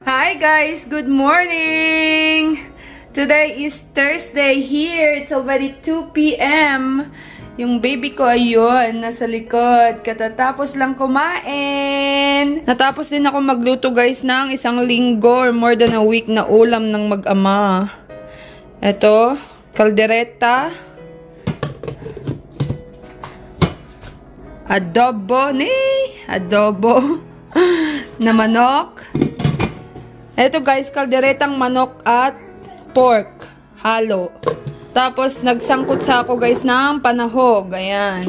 Hi guys! Good morning! Today is Thursday here. It's already 2 p.m. Yung baby ko ayun, nasa likod. Katatapos lang kumain. Natapos din ako magluto guys ng isang linggo or more than a week na ulam ng mag-ama. Ito, kaldereta. Adobo na manok. Ito guys, kalderetang manok at pork. Halo. Tapos, nagsangkot sa ako guys ng panahog. Ayan.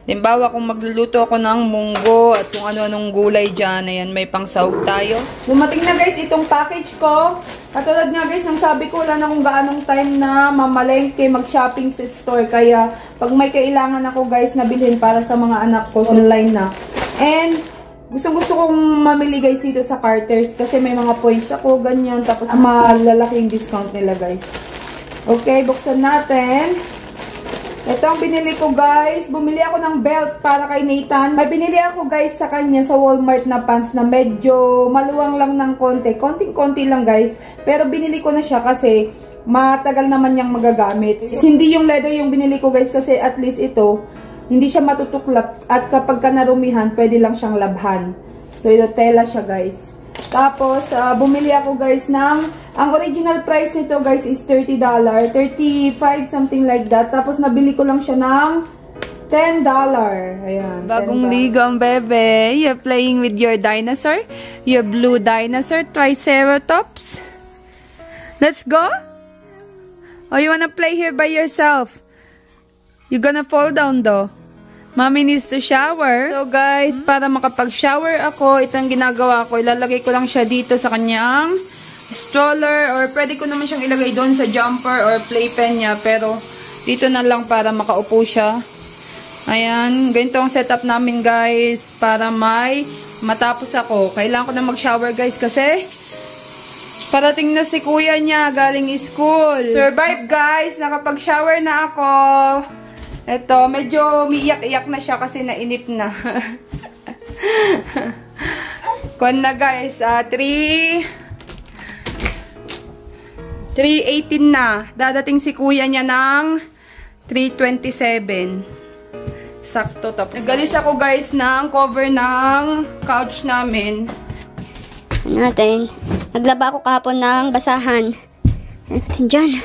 Limbawa kung magluluto ako ng munggo at kung ano-anong gulay dyan. Ayan, may pangsahog tayo. Bumating na guys itong package ko. Katulad nga guys, ang sabi ko, wala na akong gaanong time na mamalengke, mag-shopping sa store. Kaya, pag may kailangan ako guys na bilhin para sa mga anak ko, online na. And, gustong-gusto kong mamili guys dito sa Carter's kasi may mga points ako, ganyan. Tapos malalaki yung discount nila guys. Okay, buksan natin. Ito ang binili ko guys. Bumili ako ng belt para kay Nathan. May binili ako guys sa kanya sa Walmart na pants na medyo maluwang lang ng konti. Konting-konti lang guys. Pero binili ko na siya kasi matagal naman niyang magagamit. Hindi yung leather yung binili ko guys kasi at least ito hindi siya matutuklap at kapag ka narumihan, pwede lang siyang labhan. So, ito, tela siya, guys. Tapos, bumili ako, guys, ng, ang original price nito, guys, is $30. 35, something like that. Tapos, nabili ko lang siya ng $10. Ayan. Bagong ligo ang bebe. You're playing with your dinosaur? Your blue dinosaur, Triceratops? Let's go? Or you wanna play here by yourself? You're gonna fall down, though. Mommy needs to shower. So guys, para makapag-shower ako, itong ginagawa ko, ilalagay ko lang siya dito sa kanyang stroller or pwede ko naman siyang ilagay doon sa jumper or playpen niya. Pero dito na lang para makaupo siya. Ayan, ganito ang setup namin guys para may matapos ako. Kailangan ko na mag-shower guys kasi parating na si kuya niya galing school. Survive guys, nakapag-shower na ako. Ito, medyo umiiyak-iyak na siya kasi nainip na. Kon na guys, 3:18 na. Dadating si kuya niya ng 3:27. Sakto tapos. Nagalis ako guys ng cover ng couch namin. Natin. Naglaba ako kahapon ng basahan. Natin dyan.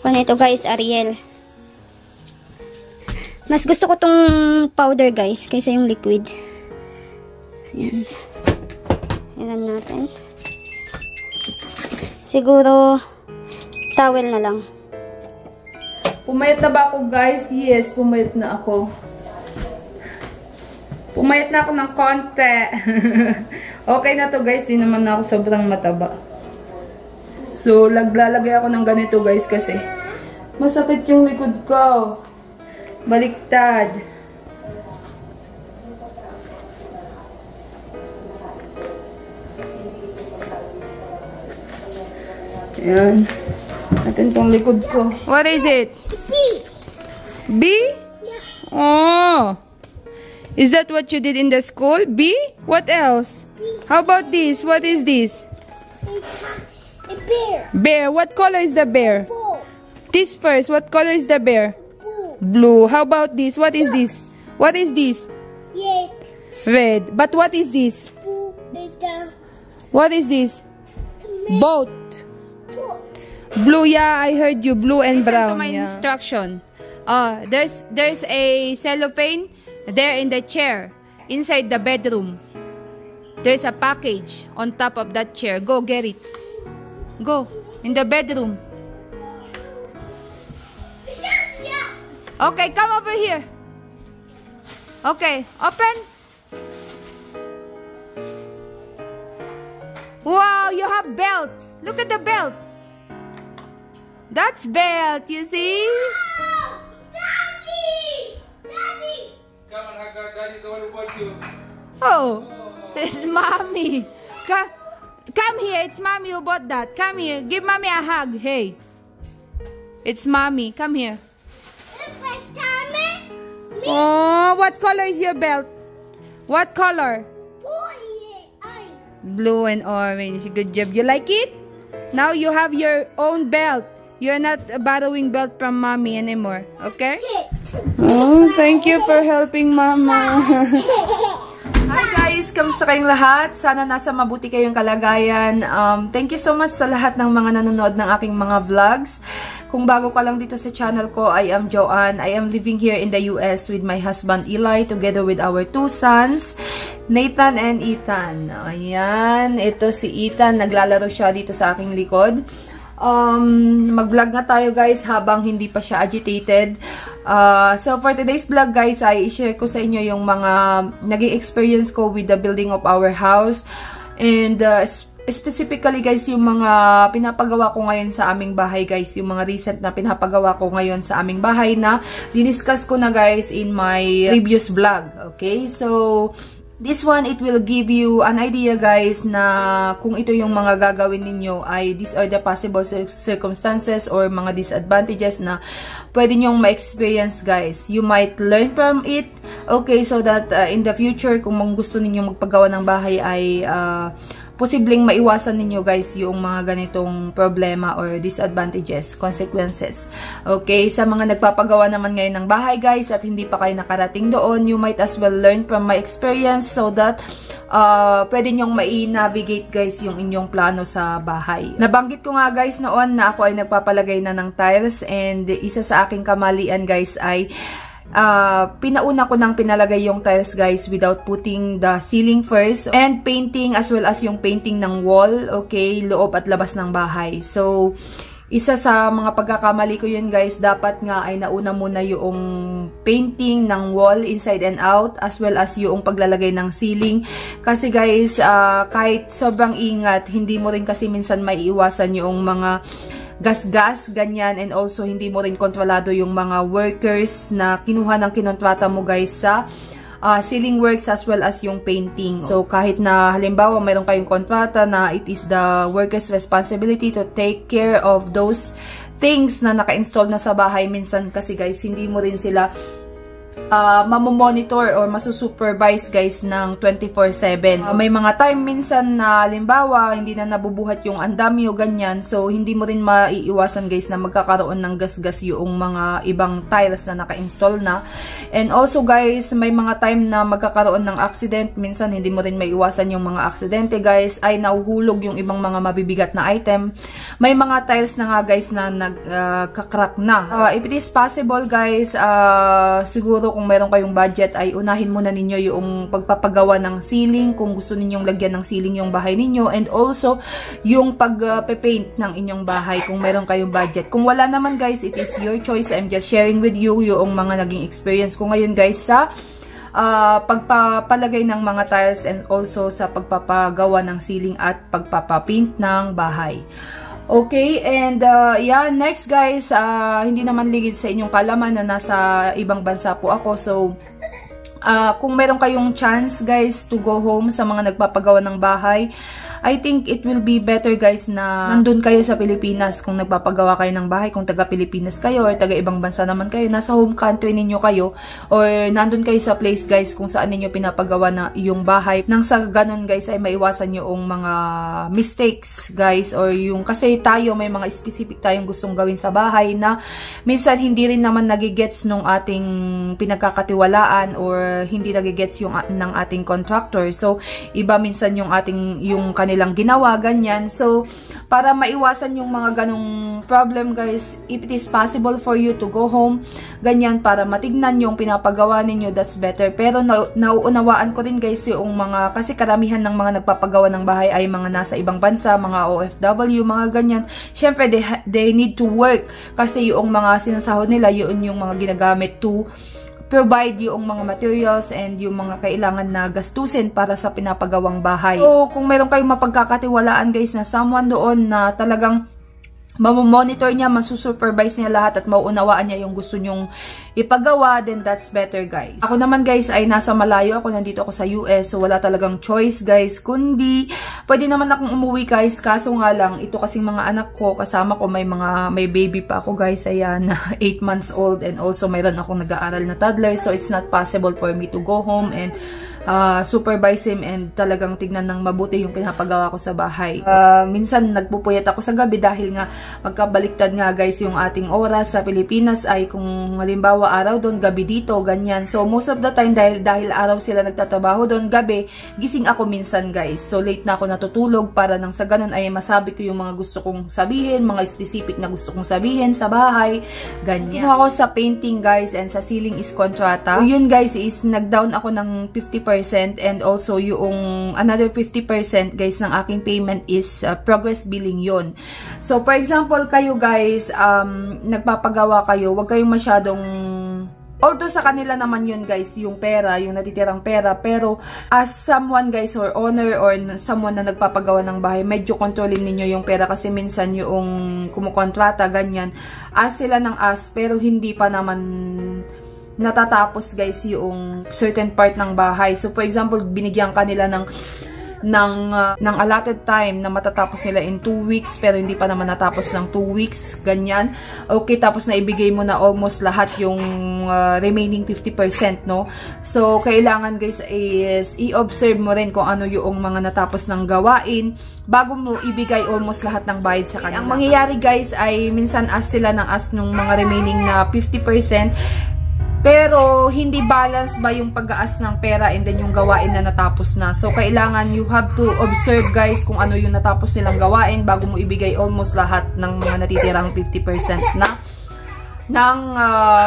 Kung ito guys, Ariel. Mas gusto ko tong powder guys, kaysa yung liquid. Ayan. Ayan natin. Siguro, towel na lang. Pumayat na ba ako guys? Yes, pumayat na ako. Pumayat na ako ng konti. Okay na to guys, di naman na ako sobrang mataba. So, naglalagay ako ng ganito guys kasi masakit yung likod ko. Baliktad. Ayan. Natin tong likod ko. What is it? B. B? Oh. Is that what you did in the school? B? What else? How about this? What is this? The bear. Bear. What color is the bear? Blue. This first. What color is the bear? Blue. Blue. How about this? What is this? What is this? Red. Red. But what is this? Blue. What is this? Boat. Blue. Blue, yeah, I heard you. Blue and brown. To my instruction. There's a cellophane there in the chair inside the bedroom. There's a package on top of that chair. Go get it. Go in the bedroom. Okay, come over here. Okay, open. Wow, you have belt. Look at the belt. That's belt, you see? Oh, Daddy! Daddy! Come on, Hagar. Daddy's the one who bought you. Oh, it's mommy. Come here. It's mommy who bought that. Come here. Give mommy a hug. Hey. It's mommy. Come here. It's my tummy. Oh, what color is your belt? What color? Blue and orange. Good job. You like it? Now you have your own belt. You're not borrowing belt from mommy anymore. Okay? Oh, thank you for helping mama. Hi guys! Kamusta kayong lahat? Sana nasa mabuti kayong kalagayan. Thank you so much sa lahat ng mga nanonood ng aking mga vlogs. Kung bago ka lang dito sa channel ko, I am Joanne. I am living here in the US with my husband Eli together with our 2 sons, Nathan and Ethan. Ayan, ito si Ethan. Naglalaro siya dito sa aking likod. Mag-vlog na tayo guys habang hindi pa siya agitated. So for today's vlog guys, ay i-share ko sa inyo yung mga naging experience ko with the building of our house. And specifically guys, yung mga pinapagawa ko ngayon sa aming bahay guys, yung mga recent na pinapagawa ko ngayon sa aming bahay na diniscuss ko na guys in my previous vlog. Okay, so this one, it will give you an idea guys na kung ito yung mga gagawin ninyo ay these are the possible circumstances or mga disadvantages na pwede nyong ma-experience guys. You might learn from it. Okay, so that in the future, kung gusto ninyo magpagawa ng bahay ay posibleng maiwasan ninyo guys yung mga ganitong problema or disadvantages, consequences. Okay, sa mga nagpapagawa naman ngayon ng bahay guys at hindi pa kayo nakarating doon, you might as well learn from my experience so that pwede nyong mai-navigate guys yung inyong plano sa bahay. Nabanggit ko nga guys noon na ako ay nagpapalagay na ng tiles, and isa sa aking kamalian guys ay pinauna ko nang pinalagay yung tiles guys without putting the ceiling first, and painting as well as yung painting ng wall, okay, loob at labas ng bahay. So isa sa mga pagkakamali ko yun guys, dapat nga ay nauna muna yung painting ng wall inside and out as well as yung paglalagay ng ceiling. Kasi guys, kahit sobrang ingat, hindi mo rin kasi minsan maiiwasan yung mga gas-gas, ganyan, and also hindi mo rin kontrolado yung mga workers na kinuha ng kinontrata mo guys sa ceiling works as well as yung painting. So kahit na halimbawa mayroon kayong kontrata na it is the workers' responsibility to take care of those things na naka-install na sa bahay, minsan kasi guys hindi mo rin sila mamomonitor or masusupervise guys ng 24/7. May mga time minsan na halimbawa hindi na nabubuhat yung andamyo, ganyan, so hindi mo rin maiiwasan guys na magkakaroon ng gas-gas yung mga ibang tiles na naka-install na. And also guys, may mga time na magkakaroon ng accident, minsan hindi mo rin maiiwasan yung mga aksidente guys, ay nahuhulog yung ibang mga mabibigat na item. May mga tiles na nga guys na nagka-crack na. If it is possible guys, siguro kung meron kayong budget ay unahin muna ninyo yung pagpapagawa ng ceiling kung gusto ninyong lagyan ng ceiling yung bahay ninyo, and also yung pag-paint ng inyong bahay kung meron kayong budget. Kung wala naman guys, it is your choice. I'm just sharing with you yung mga naging experience ko ngayon guys sa pagpapalagay ng mga tiles and also sa pagpapagawa ng ceiling at pagpapapaint ng bahay. Okay, and yeah, next guys, hindi naman ligid sa inyong kalaman na nasa ibang bansa po ako. So kung meron kayong chance guys to go home sa mga nagpapagawa ng bahay, I think it will be better guys na nandun kayo sa Pilipinas kung nagpapagawa kayo ng bahay. Kung taga Pilipinas kayo or taga ibang bansa naman kayo, nasa home country ninyo kayo or nandun kayo sa place guys kung saan ninyo pinapagawa na yung bahay. Nang sa ganun guys ay maiwasan yung mga mistakes guys, or yung kasi tayo may mga specific tayong gustong gawin sa bahay na minsan hindi rin naman nagigets nung ating pinagkakatiwalaan or hindi nagigets yung ng ating contractor. So iba minsan yung kanilang ginawa, ganyan. So para maiwasan yung mga ganong problem guys, if it is possible for you to go home, ganyan, para matignan yung pinapagawa ninyo, that's better. Pero nauunawaan ko rin guys yung mga, kasi karamihan ng mga nagpapagawa ng bahay ay mga nasa ibang bansa, mga OFW, mga ganyan. Syempre they need to work kasi yung mga sinasahod nila yun yung mga ginagamit to provide yung mga materials and yung mga kailangan na gastusin para sa pinapagawang bahay. So, kung meron kayong mapagkakatiwalaan guys na someone doon na talagang mamonitor niya, masusupervise niya lahat at mauunawaan niya yung gusto nyong ipagawa, then that's better guys. Ako naman guys ay nasa malayo ako, nandito ako sa US, so wala talagang choice guys, kundi pwede naman akong umuwi guys, kaso nga lang, ito kasing mga anak ko, kasama ko may baby pa ako guys, ayan, 8 months old, and also mayroon akong nag-aaral na toddler, so it's not possible for me to go home and supervise him and talagang tignan ng mabuti yung pinapagawa ko sa bahay. Minsan nagpupuyat ako sa gabi dahil nga magkabaliktad nga guys yung ating oras sa Pilipinas ay kung halimbawa araw doon, gabi dito, ganyan. So most of the time dahil araw sila nagtatrabaho doon, gabi, gising ako minsan guys. So late na ako natutulog para nang sa ganun ay masabi ko yung mga gusto kong sabihin, mga specific na gusto kong sabihin sa bahay, ganyan. Ako sa painting guys and sa ceiling is kontrata. So yun guys is nag-down ako ng 50% and also yung another 50% guys ng aking payment is progress billing yon. So for example kayo guys, nagpapagawa kayo, wag kayong masyadong, although sa kanila naman yun guys, yung pera, yung natitirang pera, pero as someone guys or owner or someone na nagpapagawa ng bahay, medyo controlling ninyo yung pera kasi minsan yung kumukontrata ganyan, as sila ng as, pero hindi pa naman natatapos guys yung certain part ng bahay. So for example, binigyan kanila ng allotted time na matatapos nila in 2 weeks pero hindi pa naman natapos ng 2 weeks, ganyan. Okay, tapos na ibigay mo na almost lahat yung remaining 50%, no? So kailangan guys is i-observe mo rin kung ano yung mga natapos ng gawain bago mo ibigay almost lahat ng bayad sa kanila. Ang mangyayari guys ay minsan as sila ng as nung mga remaining na 50%, pero hindi balance ba yung pag-aas ng pera and then yung gawain na natapos na. So kailangan you have to observe guys kung ano yung natapos nilang gawain bago mo ibigay almost lahat ng mga natitirang 50% na ng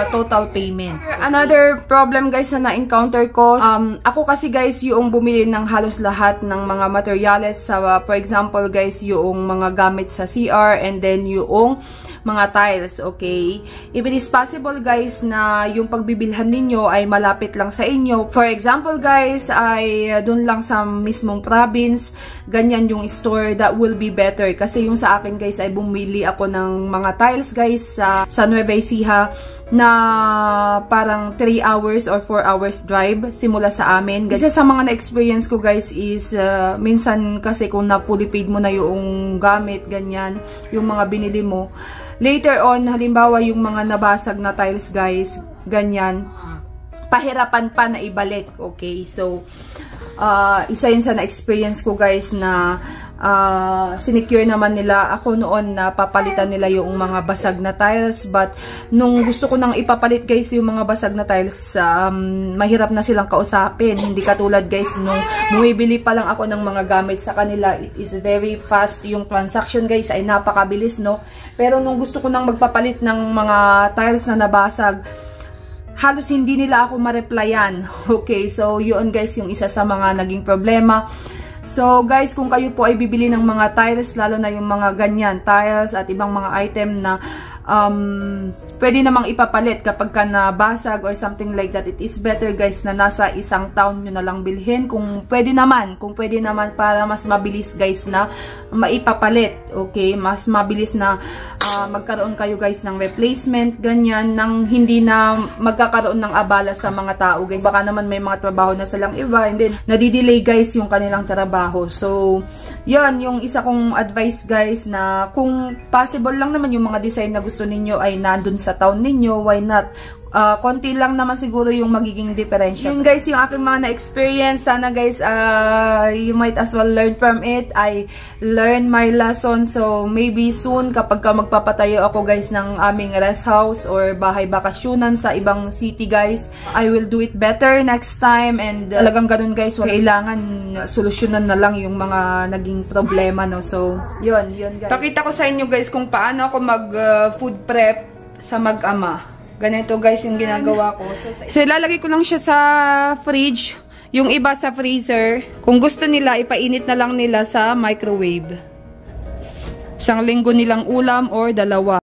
total payment. Another problem guys na na-encounter ko, ako kasi guys yung bumili ng halos lahat ng mga materyales sa, for example guys, yung mga gamit sa CR and then yung mga tiles, okay? If it is possible guys na yung pagbibilhan ninyo ay malapit lang sa inyo. For example guys, ay dun lang sa mismong province, ganyan yung store, that will be better. Kasi yung sa akin guys ay bumili ako ng mga tiles guys sa Nueva Ecija na parang 3 hours or 4 hours drive simula sa amin. Kasi sa mga na-experience ko guys is minsan kasi kung na fully paid mo na yung gamit, ganyan, yung mga binili mo, later on, halimbawa yung mga nabasag na tiles guys, ganyan, pahirapan pa na ibalik, okay? So, isa yun sa na-experience ko guys na sinecure naman nila ako noon na papalitan nila yung mga basag na tiles, but nung gusto ko nang ipapalit guys yung mga basag na tiles, mahirap na silang kausapin. Hindi katulad guys nung bumibili pa lang ako ng mga gamit sa kanila, it is very fast yung transaction guys, ay napakabilis, no? Pero nung gusto ko nang magpapalit ng mga tiles na nabasag, halos hindi nila ako ma-replyan. Okay, so yun guys yung isa sa mga naging problema. So guys, kung kayo po ay bibili ng mga tiles, lalo na yung mga ganyan, tiles at ibang mga item na pwede namang ipapalit kapag ka nabasag or something like that, it is better guys na nasa isang town nyo na lang bilhin kung pwede naman para mas mabilis guys na maipapalit, okay? Mas mabilis na magkaroon kayo guys ng replacement, ganyan, nang hindi na magkakaroon ng abala sa mga tao guys. Baka naman may mga trabaho na silang iba and then nadidelay guys yung kanilang trabaho. So yun yung isa kong advice guys, na kung possible lang naman yung mga design na gusto ninyo ay nandun sa town ninyo, why not? Konti lang naman siguro yung magiging differential. Yun guys yung aking mga na-experience. Sana guys, you might as well learn from it. I learned my lesson. So maybe soon kapag ka magpapatayo ako guys ng aming rest house or bahay bakasyonan sa ibang city guys, I will do it better next time. And talagang ganun guys, kailangan solusyonan na lang yung mga naging problema, no? So yun guys. Pakita ko sa inyo guys kung paano ako mag food prep sa mag-ama. Ganito guys yung ginagawa ko. So ilalagay ko lang siya sa fridge. Yung iba sa freezer. Kung gusto nila, ipainit na lang nila sa microwave. 1 linggo nilang ulam or 2.